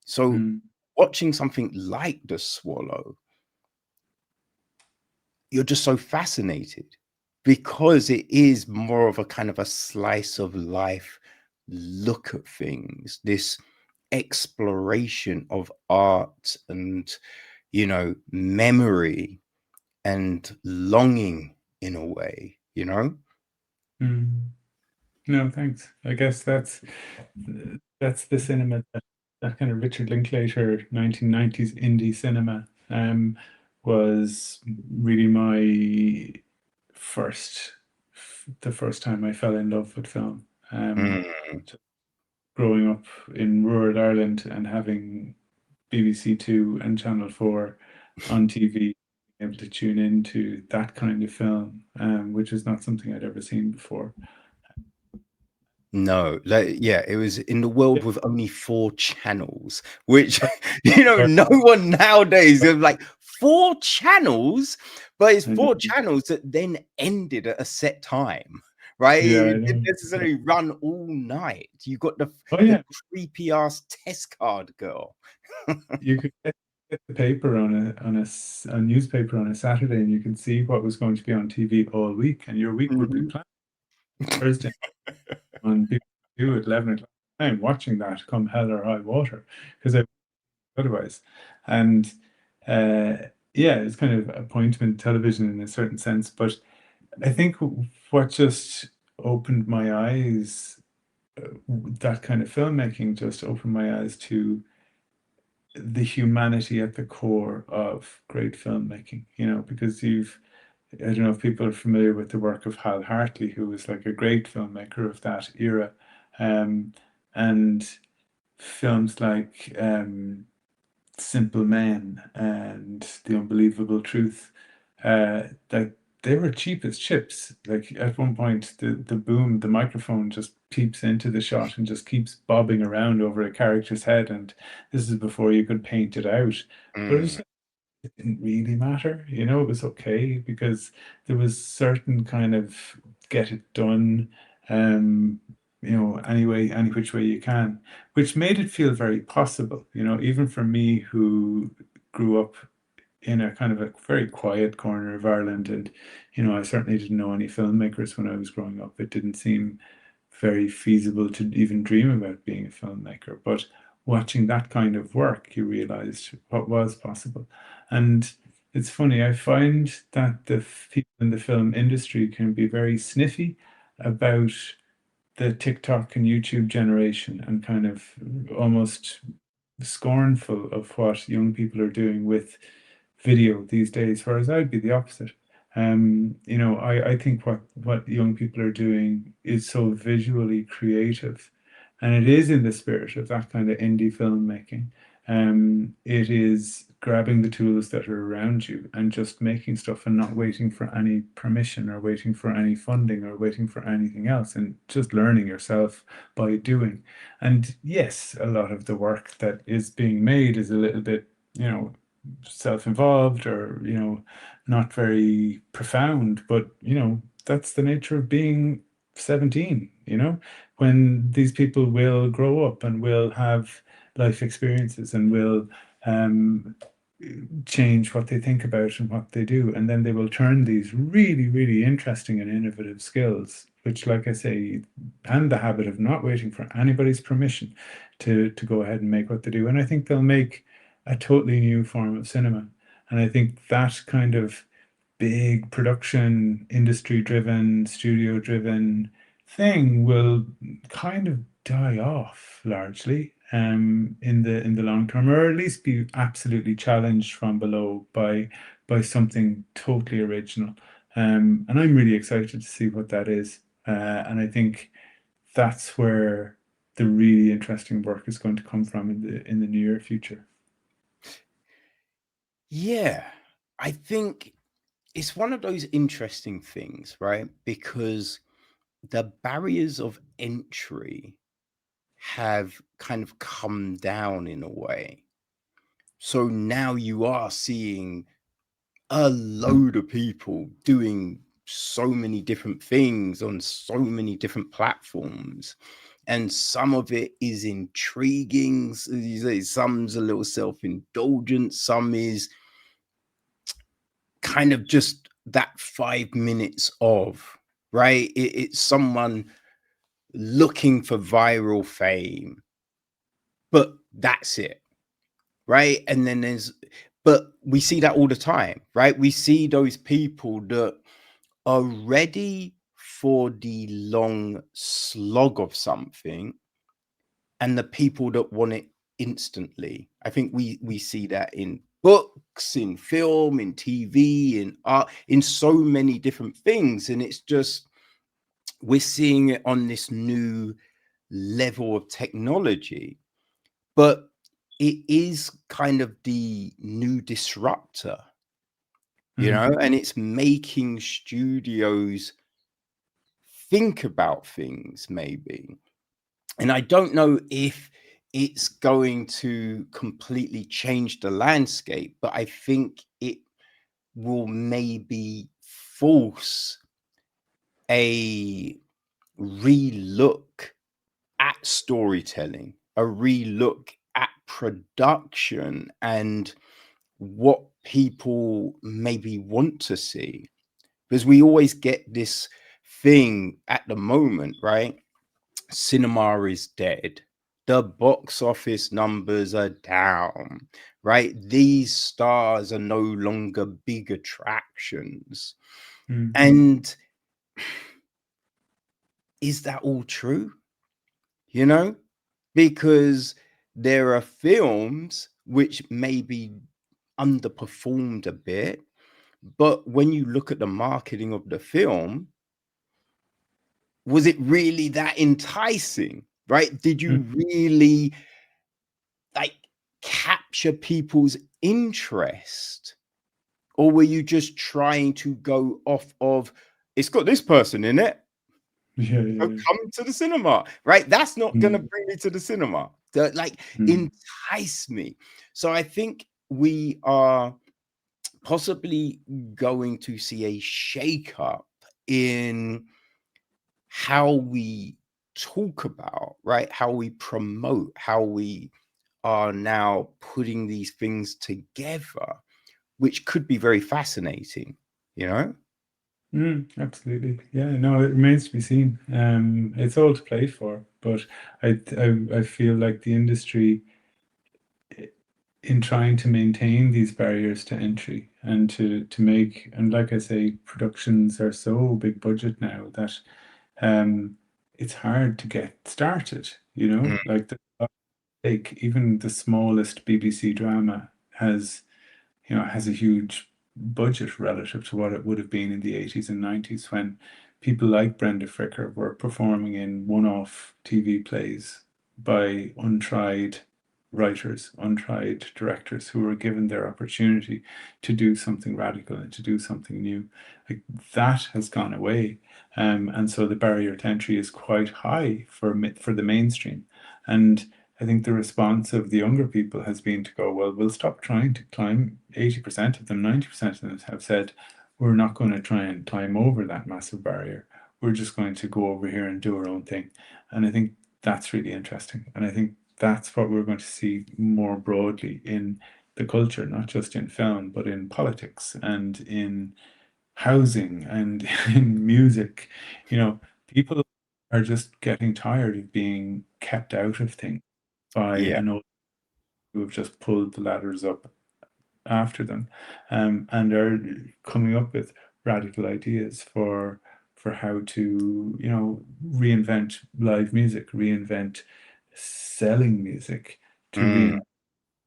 So Mm. watching something like The Swallow, you're just so fascinated because it is more of a kind of a slice of life look at things, this exploration of art and, you know, memory and longing in a way, you know? Mm. No, thanks. I guess that's the cinema, that kind of Richard Linklater 1990s indie cinema was really first the first time I fell in love with film. Mm, Just growing up in rural Ireland and having BBC Two and Channel 4 on TV, able to tune into that kind of film, which is not something I'd ever seen before. no, like, yeah, it was in the world Yeah. with only 4 channels, which, you know, no one nowadays is like 4 channels, but it's I 4 channels that then ended at a set time, right? Yeah, I It didn't know. Yeah. necessarily run all night. You got Oh the yeah, creepy ass test card girl. you could get the paper a newspaper on a Saturday, and you could see what was going to be on TV all week, and your week would be Mhm. planned. Thursday on BBC Two at 11 o'clock. I'm watching that come hell or high water because I otherwise, and uh, yeah, it's kind of appointment television in a certain sense. But I think what just opened my eyes, that kind of filmmaking just opened my eyes to the humanity at the core of great filmmaking, because I don't know if people are familiar with the work of Hal Hartley, who was like a great filmmaker of that era. Um, and films like Simple Men and The Unbelievable Truth, like they were cheap as chips. Like at one point, the microphone just peeps into the shot and just keeps bobbing around over a character's head. And this is before you could paint it out. But Mm, it didn't really matter, it was okay because there was certain kind of get it done any which way you can, which made it feel very possible. Even for me, who grew up in a kind of a very quiet corner of Ireland, and I certainly didn't know any filmmakers when I was growing up. It didn't seem very feasible to even dream about being a filmmaker. But watching that kind of work, you realized what was possible. And it's funny, I find that the people in the film industry can be very sniffy about the TikTok and YouTube generation, and kind of almost scornful of what young people are doing with video these days, whereas I'd be the opposite. I think what young people are doing is so visually creative, and it is in the spirit of that kind of indie filmmaking. It is grabbing the tools that are around you and just making stuff, and not waiting for any permission, or waiting for any funding, or waiting for anything else, and just learning yourself by doing. And yes, a lot of the work that is being made is a little bit, self-involved, or not very profound, but that's the nature of being 17, when these people will grow up and will have life experiences, and will um, change what they think about and what they do, and then they will turn these really, really interesting and innovative skills, which, like I say, and the habit of not waiting for anybody's permission to go ahead and make what they do. And I think they'll make a totally new form of cinema. And I think that kind of big production, industry driven, studio driven thing will kind of die off largely, in the long term, or at least be absolutely challenged from below by something totally original. And I'm really excited to see what that is. And I think that's where the really interesting work is going to come from in the near future. Yeah, I think it's one of those interesting things, right? Because the barriers of entry have kind of come down in a way. So now you are seeing a load of people doing so many different things on so many different platforms. And some of it is intriguing. Some's a little self-indulgent. Some is kind of just that 5 minutes of, right? It's someone looking for viral fame, but that's it, right? And then but we see that all the time, right? We see those people that are ready for the long slog of something, and the people that want it instantly. I think we see that in books, in film, in TV, in art, in so many different things. And it's just, we're seeing it on this new level of technology, but it is kind of the new disruptor, Mm. and it's making studios think about things maybe. And I don't know if it's going to completely change the landscape, but I think it will maybe force a re-look at storytelling, a re-look at production, and what people maybe want to see. Because we always get this thing at the moment, right? Cinema is dead. The box office numbers are down, right? These stars are no longer big attractions. Mm. And is that all true? Because there are films which maybe underperformed a bit, but when you look at the marketing of the film, was it really that enticing, right? Did you Mm. really like capture people's interest, or were you just trying to go off of, it's got this person in it, Yeah, so yeah. come to the cinema, right? That's not going to Mm. bring me to the cinema to like Mm. entice me. So I think we are possibly going to see a shake up in how we talk about, right? How we promote, how we are now putting these things together, which could be very fascinating, you know? Absolutely. Yeah, no, it remains to be seen. It's all to play for, but I feel like the industry, in trying to maintain these barriers to entry and to make, and like I say, productions are so big budget now that it's hard to get started, Mm, like even the smallest BBC drama has has a huge budget relative to what it would have been in the 80s and 90s, when people like Brenda Fricker were performing in one-off TV plays by untried writers, untried directors who were given their opportunity to do something radical and to do something new. Like, that has gone away. And so the barrier to entry is quite high for the mainstream. And I think the response of the younger people has been to go, well, we'll stop trying to climb. 80% of them, 90% of them have said, we're not going to try and climb over that massive barrier. We're just going to go over here and do our own thing. And I think that's really interesting. And I think that's what we're going to see more broadly in the culture, not just in film, but in politics and in housing and in music. People are just getting tired of being kept out of things by yeah. an old who have just pulled the ladders up after them, and are coming up with radical ideas for how to reinvent live music, reinvent selling music, to Mm, reinvent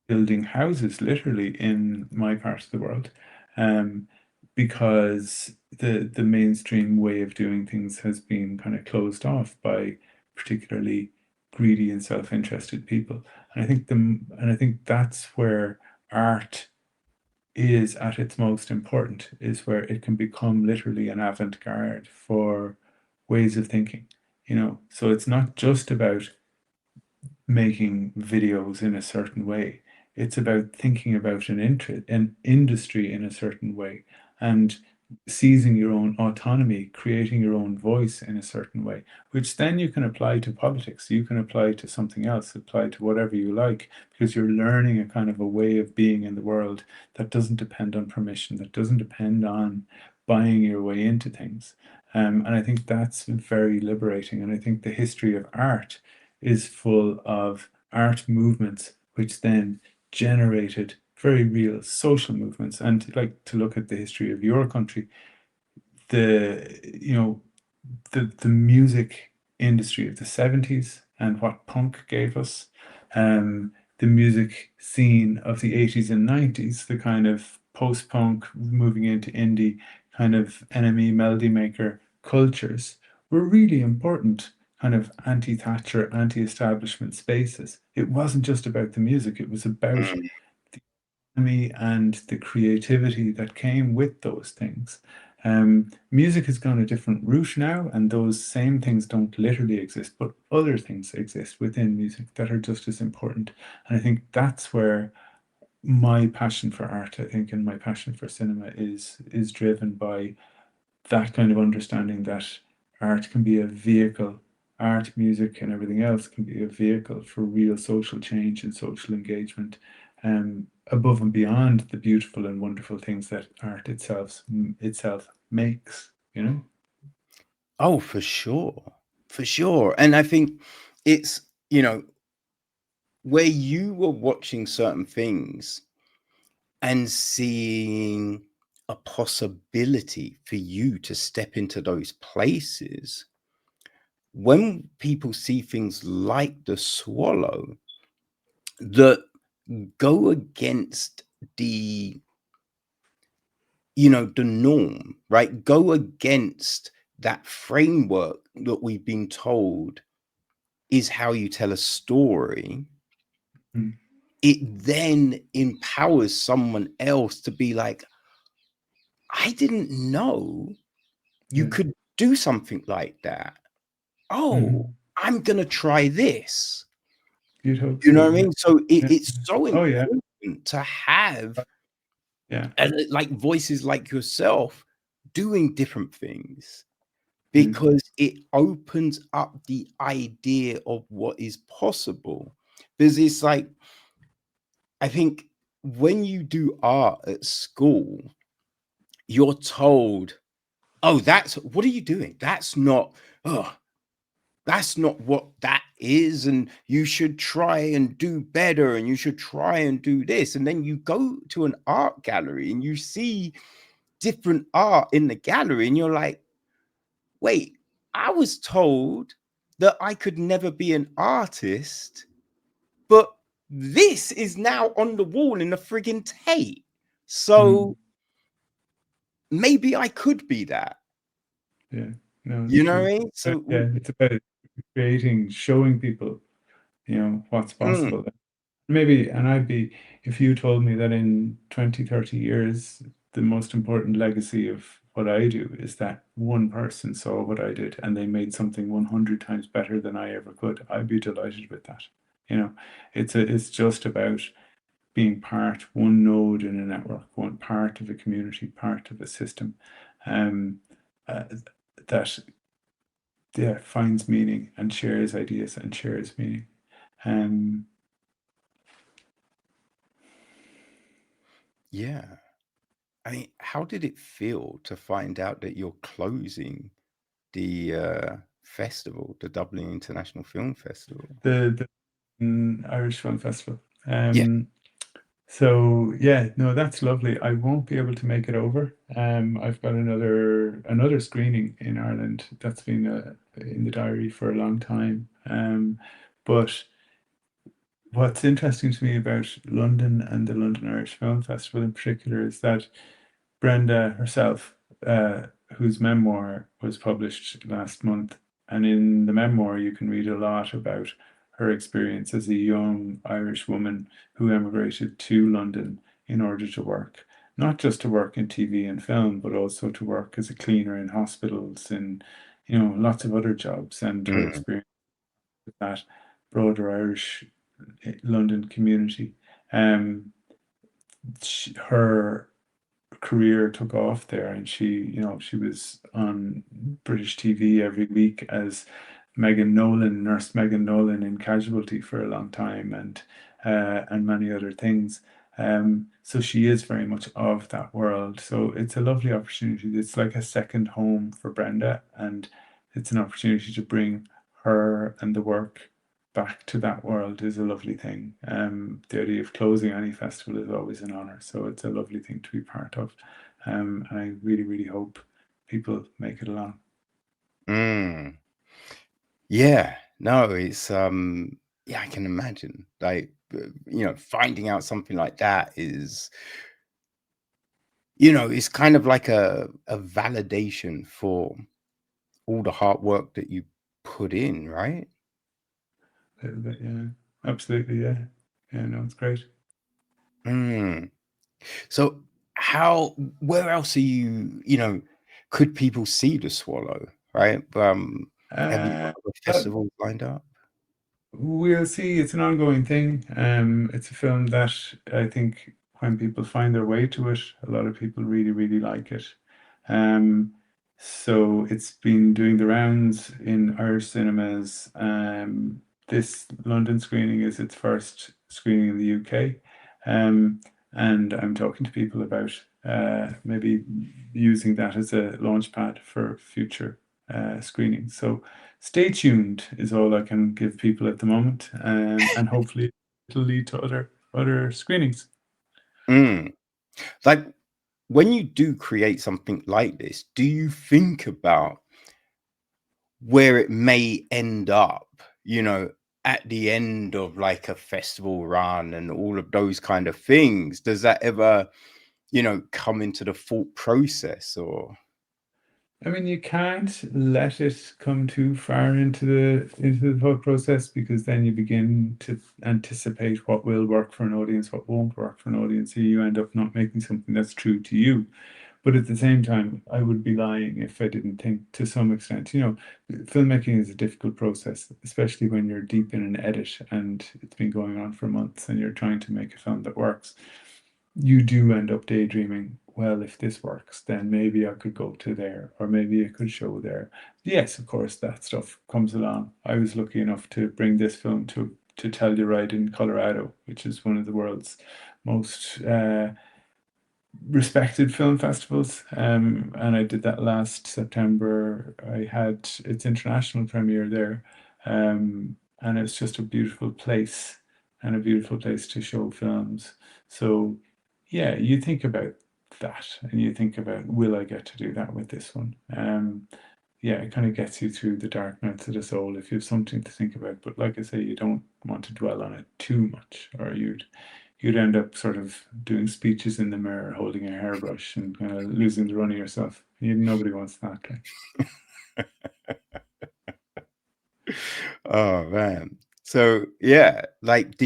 building houses literally in my part of the world, um, because the mainstream way of doing things has been kind of closed off by particularly greedy and self-interested people. And I think that's where art is at its most important, is where it can become literally an avant-garde for ways of thinking. So it's not just about making videos in a certain way. It's about thinking about an industry in a certain way, and seizing your own autonomy, creating your own voice in a certain way, which then you can apply to politics. You can apply to something else, apply to whatever you like, because you're learning a kind of a way of being in the world that doesn't depend on permission, that doesn't depend on buying your way into things. And I think that's very liberating. And I think the history of art is full of art movements, which then generated very real social movements. And like, to look at the history of your country, the you know the music industry of the 70s and what punk gave us, the music scene of the 80s and 90s, the kind of post-punk moving into indie kind of enemy melody maker cultures, were really important kind of anti-Thatcher, anti-establishment spaces. It wasn't just about the music, it was about mm, the economy and the creativity that came with those things. Music has gone a different route now, and those same things don't literally exist, but other things exist within music that are just as important. And I think that's where my passion for art, I think, and my passion for cinema is driven by that kind of understanding that art can be a vehicle, art, music, and everything else can be a vehicle for real social change and social engagement, above and beyond the beautiful and wonderful things that art itself makes, oh, for sure. For sure. And I think it's, where you were watching certain things and seeing a possibility for you to step into those places. When people see things like The Swallow that go against the, the norm, right? Go against that framework that we've been told is how you tell a story. Mm. It then empowers someone else to be like, I didn't know you Yeah. could do something like that. Oh, Mhm. I'm going to try this. You'd hope You know so, what I yeah. mean? So Yeah. it's so Oh, yeah. important to have Yeah. like voices like yourself doing different things. because it opens up the idea of what is possible. Because it's like, I think when you do art at school, you're told, oh, what are you doing? That's not what that is. And you should try and do better. And you should try and do this. And then you go to an art gallery and you see different art in the gallery. And you're like, wait, I was told that I could never be an artist, but this is now on the wall in the friggin' Tate. So maybe I could be that. Yeah, no, You know what I mean? So So yeah, it's about creating, showing people, what's possible. Maybe, and if you told me that in 20, 30 years, the most important legacy of what I do is that one person saw what I did and they made something 100 times better than I ever could, I'd be delighted with that. It's just about being one node in a network, one part of a community, part of a system, that finds meaning and shares ideas and shares meaning. yeah. I mean, how did it feel to find out that you're closing the festival, the Dublin International Film Festival? The Irish Film Festival. Yeah. So yeah, no, that's lovely. I won't be able to make it over. I've got another screening in Ireland that's been in the diary for a long time. But what's interesting to me about London and the London Irish Film Festival in particular is that Brenda herself, whose memoir was published last month, and in the memoir you can read a lot about her experience as a young Irish woman who emigrated to London in order to work, not just to work in TV and film, but also to work as a cleaner in hospitals and lots of other jobs, and her experience with that broader Irish London community. Her career took off there, and she was on British TV every week as Nurse Megan Nolan in Casualty for a long time, and many other things. So she is very much of that world. So it's a lovely opportunity. It's like a second home for Brenda, and it's an opportunity to bring her and the work back to that world is a lovely thing. The idea of closing any festival is always an honor, so it's a lovely thing to be part of. And I really, really hope people make it along. Yeah, no, it's yeah, I can imagine. Like, finding out something like that is, it's kind of like a validation for all the hard work that you put in, right? A little bit, yeah. Absolutely, yeah. Yeah, no, it's great. So where else are you, could people see The Swallow, right? Have you got other festivals lined up? We'll see. It's an ongoing thing. It's a film that I think when people find their way to it, a lot of people really, really like it. So it's been doing the rounds in Irish cinemas. This London screening is its first screening in the UK. And I'm talking to people about maybe using that as a launch pad for future screenings. So stay tuned is all I can give people at the moment, and hopefully it'll lead to other screenings. Like, when you do create something like this, do you think about where it may end up, at the end of like a festival run and all of those kind of things? Does that ever, come into the thought process? Or I mean, you can't let it come too far into the thought process, because then you begin to anticipate what will work for an audience, what won't work for an audience. So you end up not making something that's true to you. But at the same time, I would be lying if I didn't think, to some extent, filmmaking is a difficult process, especially when you're deep in an edit and it's been going on for months and you're trying to make a film that works. You do end up daydreaming well, if this works, then maybe I could go to there, or maybe I could show there. Yes, of course, that stuff comes along. I was lucky enough to bring this film to Telluride in Colorado, which is one of the world's most respected film festivals. And I did that last September. I had its international premiere there. And it's just a beautiful place, and a beautiful place to show films. So yeah, you think about that, and you think about, will I get to do that with this one? Yeah, it kind of gets you through the dark nights of the soul if you have something to think about. But like I say, you don't want to dwell on it too much, or you'd end up sort of doing speeches in the mirror, holding a hairbrush, and kind of losing the run of yourself. Nobody wants that. Like. Oh man. So yeah, like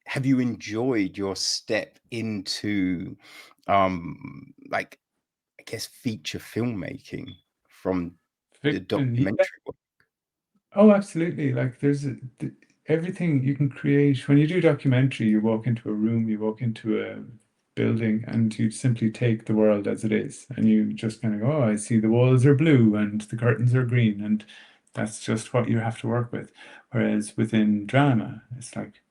have you enjoyed your step into like, I guess, feature filmmaking from the Fiction, yeah. documentary work? Oh, absolutely. Like everything you can create. When you do documentary, you walk into a room, you walk into a building, and you simply take the world as it is, and you just kind of go, oh, I see the walls are blue and the curtains are green, and that's just what you have to work with. Whereas within drama, it's like,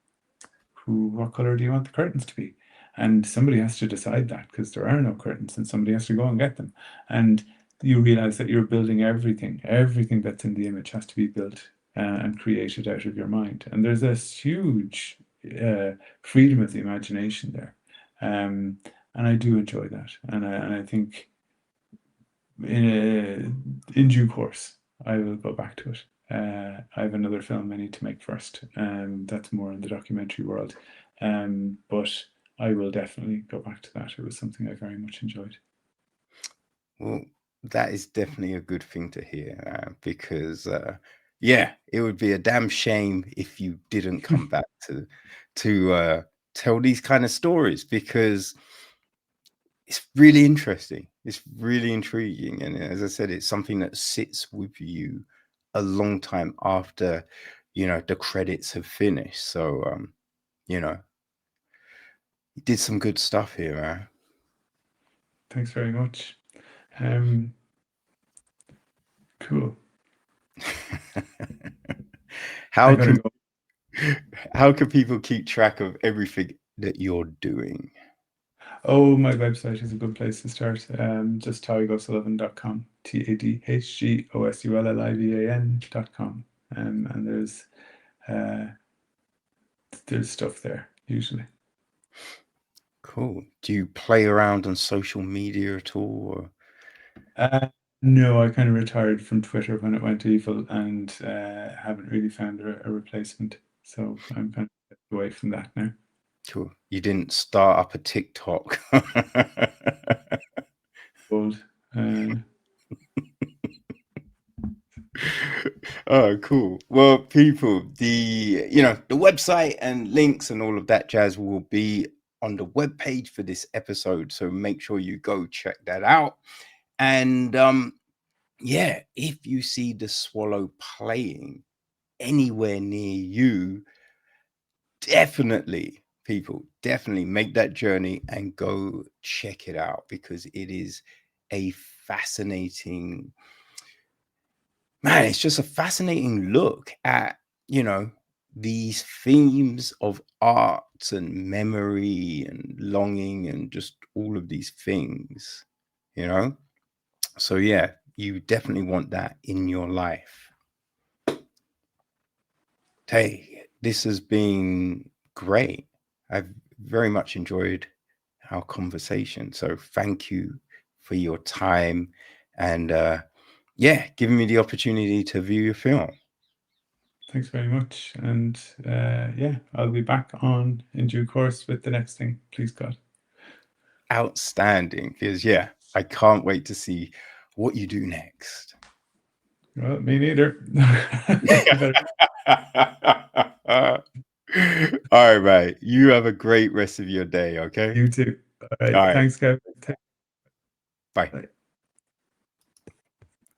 what color do you want the curtains to be? And somebody has to decide that, because there are no curtains, and somebody has to go and get them. And you realize that you're building everything that's in the image has to be built and created out of your mind. And there's this huge freedom of the imagination there. And I do enjoy that. And I think in due course, I will go back to it. I have another film I need to make first, that's more in the documentary world. But I will definitely go back to that. It was something I very much enjoyed. Well, that is definitely a good thing to hear, because yeah, it would be a damn shame if you didn't come back to tell these kind of stories, because it's really interesting. It's really intriguing, and as I said, it's something that sits with you a long time after the credits have finished. So you did some good stuff here. Thanks very much. Cool. How can people keep track of everything that you're doing? Oh, my website is a good place to start. Just tadgOsullivan.com, TADHGOSULLIVAN.com. And there's stuff there usually. Cool. Do you play around on social media at all? No, I kind of retired from Twitter when it went evil, and haven't really found a replacement. So I'm kind of away from that now. Cool. You didn't start up a TikTok. Old. Oh, cool. Well, people, the website and links and all of that jazz will be on the webpage for this episode, so make sure you go check that out. And yeah, if you see the Swallow playing anywhere near you, definitely make that journey and go check it out, because it is a fascinating, man, it's just a fascinating look at these themes of art and memory and longing and just all of these things. So yeah, you definitely want that in your life. Hey, this has been great. I've very much enjoyed our conversation. So thank you for your time and yeah, giving me the opportunity to view your film. Thanks very much. And yeah, I'll be back on in due course with the next thing, please God. Outstanding. Because yeah, I can't wait to see what you do next. Well, me neither. All right, mate. You have a great rest of your day, okay? You too. All right. All right. Thanks, Kev. Bye. Bye.